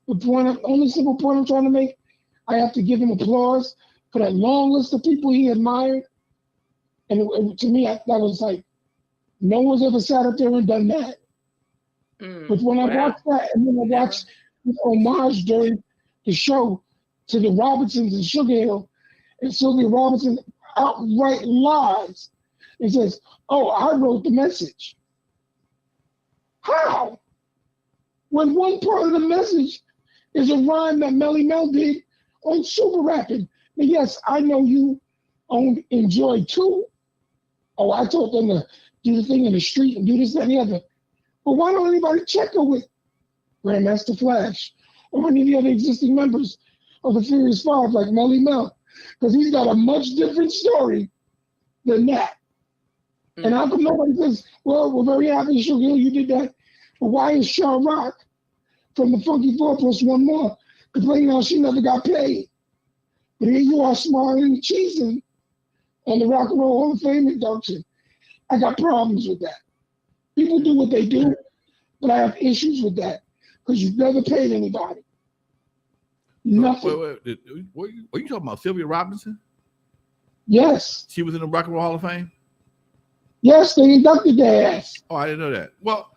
The only simple point I'm trying to make, I have to give him applause for that long list of people he admired. And to me, that was like, no one's ever sat up there and done that. But when I watched that, and then I watched the homage during the show to the Robinsons and Sugar Hill, and Sylvia Robinson outright lies and says, oh, I wrote the message. How? When one part of the message is a rhyme that Melly Mel did on Super Rapping. Now, yes, I know you enjoy too. Oh, I told them to do the thing in the street and do this, that, and the other. But why don't anybody check her with Grandmaster Flash or any of the other existing members of the Furious Five like Melly Mel? Because he's got a much different story than that. And how come nobody says, well, we're very happy, Sugar Hill, you did that. But why is Shaw Rock from the Funky 4 plus one more complaining how she never got paid? But here you are smiling and cheesing on the Rock and Roll Hall of Fame induction. I got problems with that. People do what they do, but I have issues with that because you've never paid anybody. Nothing. Wait. Are you talking about Sylvia Robinson? Yes. She was in the Rock and Roll Hall of Fame? Yes, they inducted their ass. Oh, I didn't know that. Well,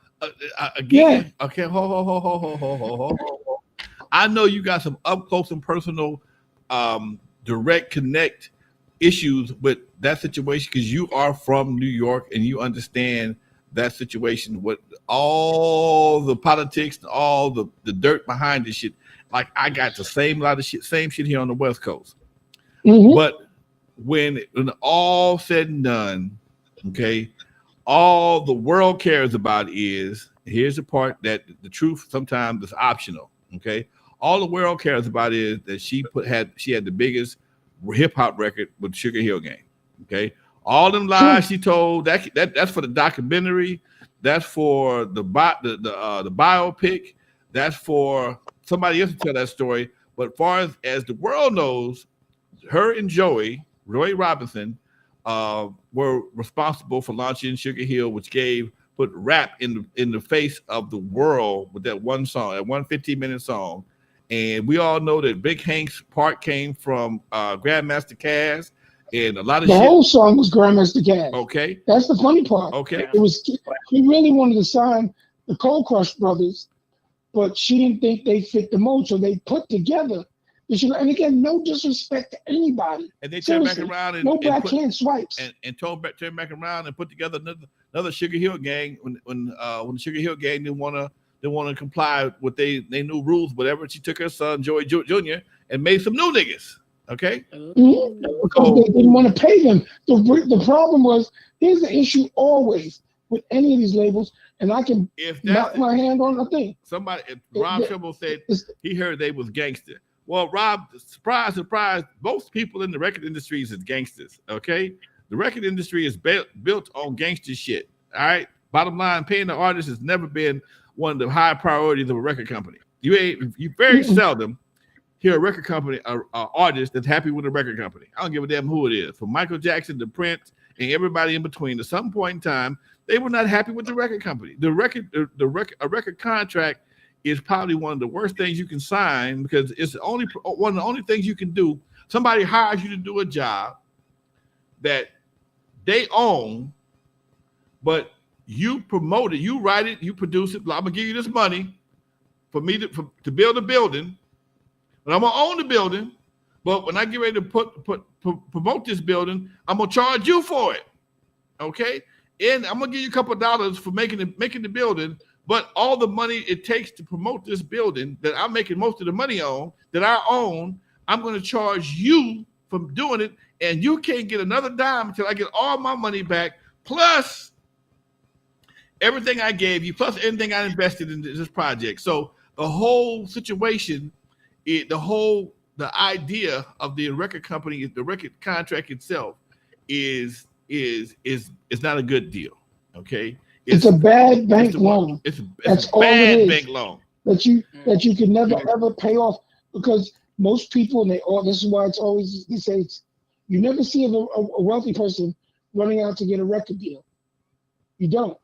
again, Yeah. Okay, ho. I know you got some up close and personal, direct connect issues with that situation because you are from New York and you understand that situation with all the politics and all the dirt behind this shit. Like I got the same shit here on the West Coast. Mm-hmm. But when all said and done, okay, all the world cares about is, here's the part that the truth sometimes is optional, okay? All the world cares about is that she had the biggest hip hop record with Sugar Hill Gang, okay? All them lies she told, that's for the documentary, that's for the biopic, that's for somebody else to tell that story. But far as the world knows, her and Roy Robinson, were responsible for launching Sugar Hill, which put rap in the face of the world with that one song, that 15-minute song. And we all know that Big Hank's part came from Grandmaster Caz, and a lot of the whole song was Grandmaster Caz. Okay, that's the funny part. Okay, it was he really wanted to sign the Cold Crush Brothers, but she didn't think they fit the mold, so they put together. And again, no disrespect to anybody. And they turned back around and no backhand swipes. And turned back around and put together another Sugar Hill Gang when the Sugar Hill Gang didn't want to comply with they new rules, whatever. She took her son Joey Jr. and made some new niggas. Okay, because they didn't want to pay them. The problem was, here's the issue always with any of these labels, and I can knock my hand on a thing. Ron Trimble said he heard they was gangster. Well, Rob, surprise, surprise, most people in the record industry is gangsters, okay? The record industry is built on gangster shit, all right? Bottom line, paying the artist has never been one of the high priorities of a record company. You very seldom hear a record company, a artist that's happy with a record company. I don't give a damn who it is. From Michael Jackson to Prince and everybody in between, at some point in time, they were not happy with the record company. A record contract is probably one of the worst things you can sign because it's only one of the only things you can do. Somebody hires you to do a job that they own, but you promote it, you write it, you produce it. I'm gonna give you this money for me to build a building, but I'm gonna own the building. But when I get ready to promote this building, I'm gonna charge you for it. Okay, and I'm gonna give you a couple of dollars for making the building. But all the money it takes to promote this building that I'm making most of the money on, that I own, I'm going to charge you for doing it. And you can't get another dime until I get all my money back, plus everything I gave you, plus everything I invested in this project. So the whole situation, the idea of the record company, the record contract itself is not a good deal. Okay. It's a bad bank loan. That's all it is. Bank loan that you can never ever pay off, because most people, this is why it's always they say you never see a wealthy person running out to get a record deal. You don't.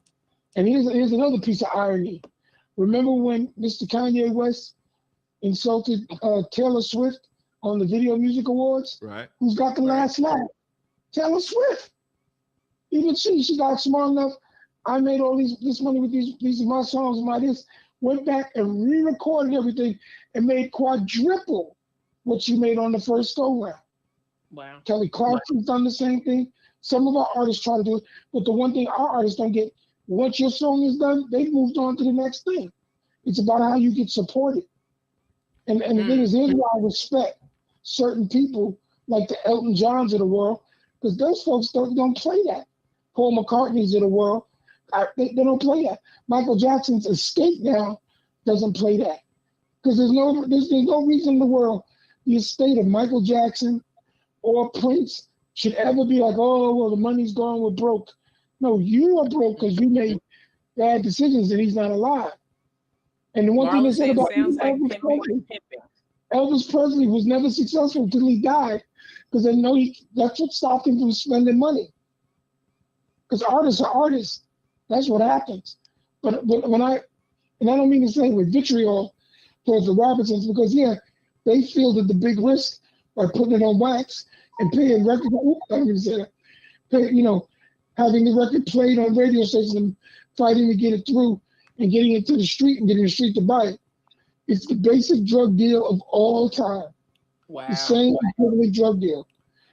And here's another piece of irony. Remember when Mr. Kanye West insulted Taylor Swift on the Video Music Awards? Right. Who's got the last laugh? Taylor Swift. Even she got smart enough. I made all this money with these are my songs, my this. Went back and re-recorded everything and made quadruple what she made on the first go round. Wow. Kelly Clarkson's done the same thing. Some of our artists try to do it, but the one thing our artists don't get, once your song is done, they've moved on to the next thing. It's about how you get supported. And the thing is, here's why I respect certain people like the Elton Johns of the world, because those folks don't play that. Paul McCartney's of the world. They don't play that. Michael Jackson's estate now doesn't play that, because there's no reason in the world the estate of Michael Jackson or Prince should ever be like, oh well, the money's gone, we're broke. No, you are broke because you made bad decisions and he's not alive. And the one thing they said about Elvis Presley was never successful until he died, because they know that's what stopped him from spending money. Because artists are artists. That's what happens. But when I don't mean to say with vitriol towards the Robinsons, because they fielded the big risk by putting it on wax and paying record. I'm going to say that. Having the record played on radio stations and fighting to get it through and getting it to the street and getting the street to buy it. It's the basic drug deal of all time. Wow. The same equivalent drug deal.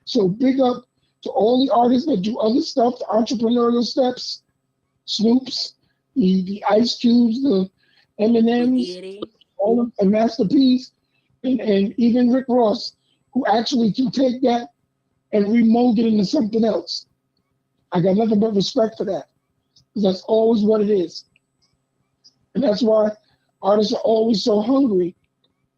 So big up to all the artists that do other stuff, the entrepreneurial steps. Snoops, the Ice Cubes, the M&Ms, all of and Master P's, and even Rick Ross, who actually can take that and remold it into something else. I got nothing but respect for that, because that's always what it is. And that's why artists are always so hungry,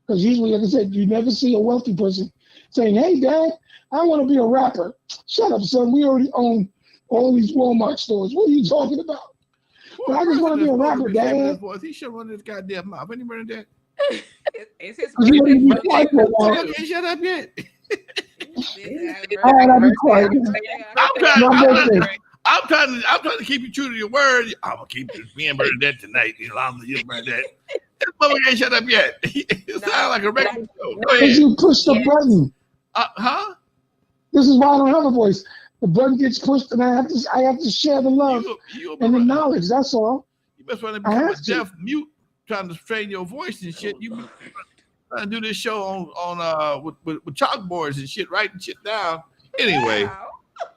because usually, like I said, you never see a wealthy person saying, hey, Dad, I want to be a rapper. Shut up, son. We already own all these Walmart stores. What are you talking about? Well, I just want to be a rapper, Dad. He should run his goddamn mouth. Any better than that? It's his can't shut up yet. All right, I'll be quiet. I'm trying to keep you true to your word. I'm gonna keep being Bernadette tonight. I'm the Bernadette. This mother ain't shut up yet. You sound like a regular show. Go ahead. Because you push the button. Huh? This is why I don't have a voice. The button gets pushed, and I have to share the love and the knowledge. That's all. You best want to become a deaf mute, trying to strain your voice and shit. You trying to do this show on with chalkboards and shit, writing shit down. Anyway,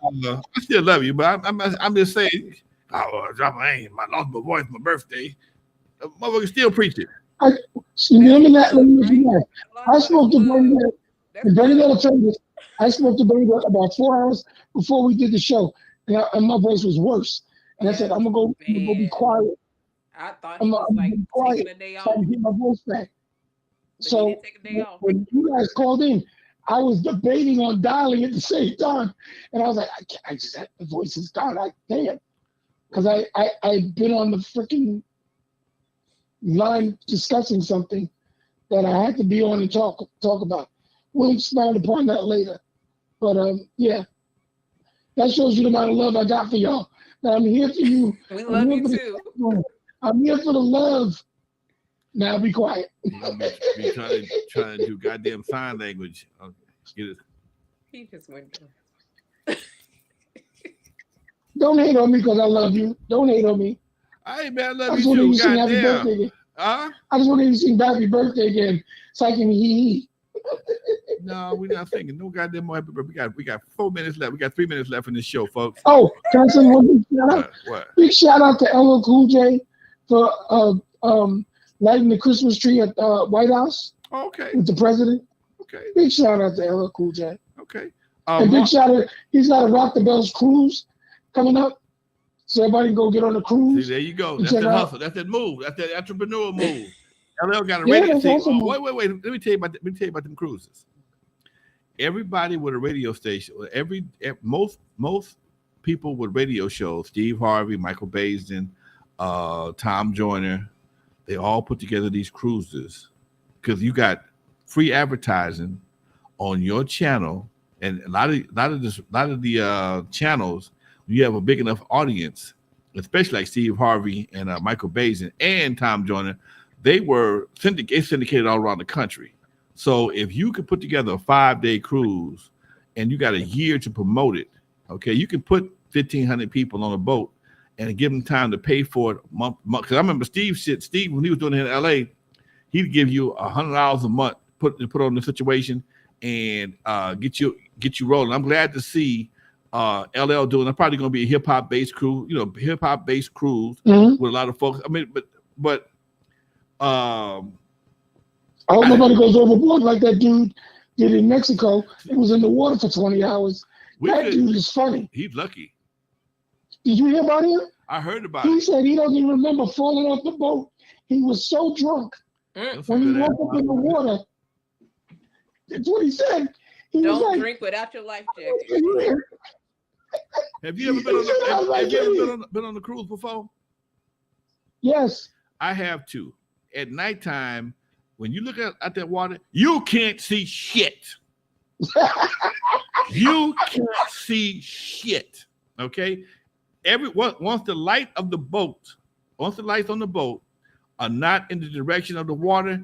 I still love you, but I'm just saying. I lost my voice, my birthday. Motherfucker still preaching. I spoke to Bernadette, and Bernadette will tell you this. I spoke to Bernadette about 4 hours before we did the show, and my voice was worse. And I said, I'm gonna go be quiet. I thought he was like taking a day off. So I can get my voice back. But he So didn't take a day off. when you guys called in, I was debating on dialing at the same time, and I was like, I just had the voice is gone. I damn, because I'd been on the freaking line discussing something that I had to be on and talk about. We'll expound upon that later. But yeah, that shows you the amount of love I got for y'all. Now I'm here for you. We love you too. I'm here for the love. Now be quiet. You're gonna be trying to do goddamn sign language. Get it? He just went. Don't hate on me because I love you. Don't hate on me. Hey man, I I love just you want too. to sing happy Goddamn. birthday again. Huh? I just want to sing happy birthday again. So I can hee. No, we're not thinking. No goddamn more happy birthday. We got 4 minutes left. We got 3 minutes left in this show, folks. Oh, can I say one big shout out? What? Big shout out to LL Cool J for lighting the Christmas tree at White House Okay. with the president. Okay. Big shout out to LL Cool J. Okay. And big shout out, he's got a Rock the Bells cruise coming up. So everybody can go get on the cruise. See, there you go. That's that hustle. That's that move. That's that entrepreneur move. LL got a Yeah, radio that's station. awesome. Wait. Let me tell you about them cruises. Everybody with a radio station, most people with radio shows, Steve Harvey, Michael Baisden, Tom Joyner, they all put together these cruises because you got free advertising on your channel, and a lot of the channels, you have a big enough audience, especially like Steve Harvey and Michael Baisden and Tom Joyner. They were syndicated all around the country. So if you could put together a 5-day cruise and you got a year to promote it, okay, you can put 1,500 people on a boat and give them time to pay for it month. Because I remember Steve, when he was doing it in LA, he'd give you $100 a month put on the situation and get you rolling. I'm glad to see LL doing. I'm probably going to be a hip hop based cruise, cruise with a lot of folks. I mean, but I hope nobody goes overboard like that dude did in Mexico. He was in the water for 20 hours. Dude is funny. He's lucky. Did you hear about him? I heard about it. He said he doesn't even remember falling off the boat. He was so drunk when he woke up in the water. That's what he said. Don't drink without your life jacket. Have you ever been on the cruise before? Yes. I have too. At nighttime, when you look at that water, you can't see shit. You can't see shit. Okay. Once the lights on the boat are not in the direction of the water,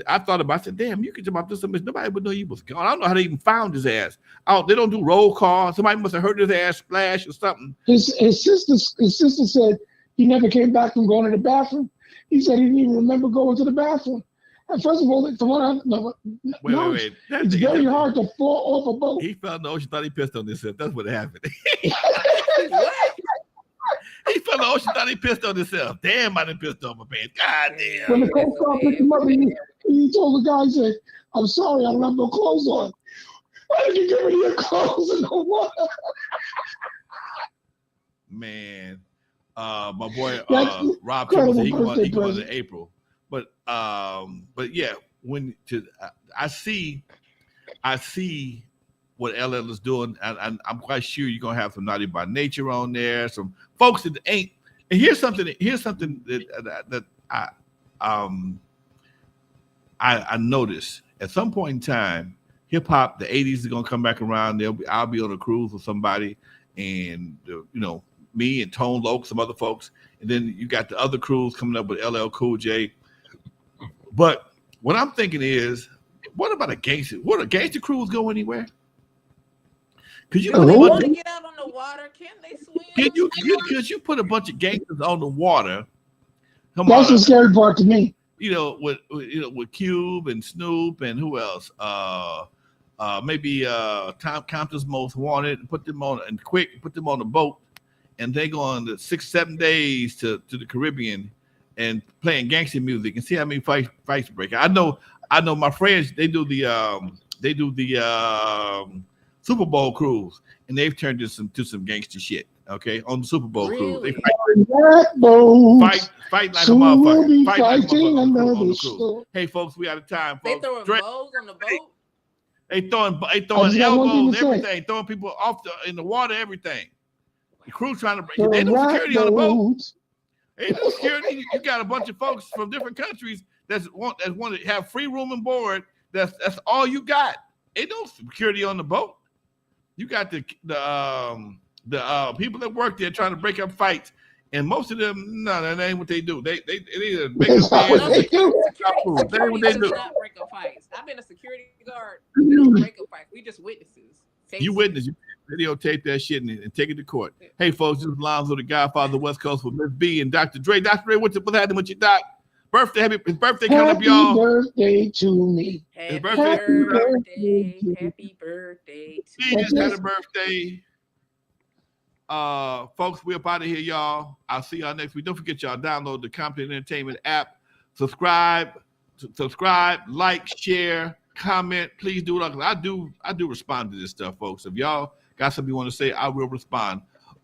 I thought about it, I said, damn, you could jump off this so much. Nobody would know you was gone. I don't know how they even found his ass. Oh, they don't do roll call. Somebody must have heard his ass splash or something. His sister said he never came back from going to the bathroom. He said he didn't even remember going to the bathroom. And first of all, wait. It's very hard to fall off a boat. He fell in the ocean, thought he pissed on himself. That's what happened. What? He fell in the ocean, thought he pissed on himself. Damn, I done pissed on my pants. God damn. When the Coast Guard picked him up, he told the guy, he said, I'm sorry, I don't have no clothes on. Why did you give me your clothes in the water? Man, my boy Rob Trimble said he won in April. But yeah, I see what LL is doing, and I'm quite sure you're gonna have some Naughty by Nature on there, some folks that ain't. And here's something that I noticed at some point in time, hip hop, the '80s is gonna come back around. I'll be on a cruise with somebody, and me and Tone Loc, some other folks, and then you got the other crews coming up with LL Cool J. But what I'm thinking is, what about a gangster? Would a gangster cruise go anywhere? Because they want to get out on the water. Can they swim? Could you put a bunch of gangsters on the water? That's the scary part to me. With Cube and Snoop and who else? Maybe Tom Compton's Most Wanted, and put them on the boat, and they go on the 6-7 days to the Caribbean and playing gangster music and see how many fights break. I know my friends, they do the Super Bowl cruise, and they've turned to some gangster shit. Okay, on the Super Bowl cruise, they Really? fight like a Soon we'll motherfucker. be Fight like a fighting motherfucker on another the cruise. storm. Hey, folks, we out of time, They folks. throwing Dre, bows on the boat? they throwing I just got one thing elbows, to say. everything, throwing people off in the water, everything. The crew trying to break. The Ain't no rock security on the boat. boats. Ain't no security. You got a bunch of folks from different countries that want to have free room and board. That's all you got. Ain't no security on the boat. You got the people that work there trying to break up fights, and most of them, no, that ain't what they do. They either make That's a not man. what they do. That ain't what they Security do. does not break up fights. I've been a security guard. We don't break up fights. We just witnesses. You witness, you videotape that shit and take it to court. Hey, folks, this is Lonzo, the Godfather of the West Coast with Miss B and Dr. Dre. Dr. Dre, what's happening with your doc? His birthday coming up, y'all. Happy birthday to me. Happy birthday. birthday. Happy birthday to He just had a birthday. Folks, we're up out of here, y'all. I'll see y'all next week. Don't forget, y'all, download the Compton Entertainment app. Subscribe, like, share, comment. Please do it. I do respond to this stuff, folks. If y'all got something you want to say, I will respond.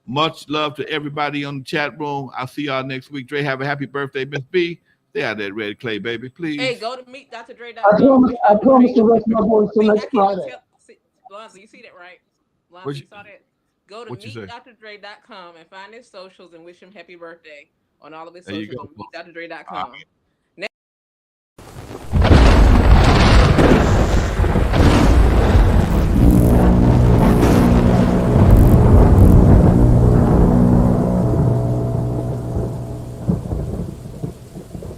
Much love to everybody on the chat room. I'll see y'all next week. Dre, have a happy birthday, Miss B. Stay out of that red clay, baby, please. Hey, go to meetdrdre.com. I promise to rest my voice till next Friday. Lonzo, you see that, right? Lonzo, What you saw that? Go to meetdrdre.com and find his socials and wish him happy birthday on all of his There you socials go. on meetdrdre.com.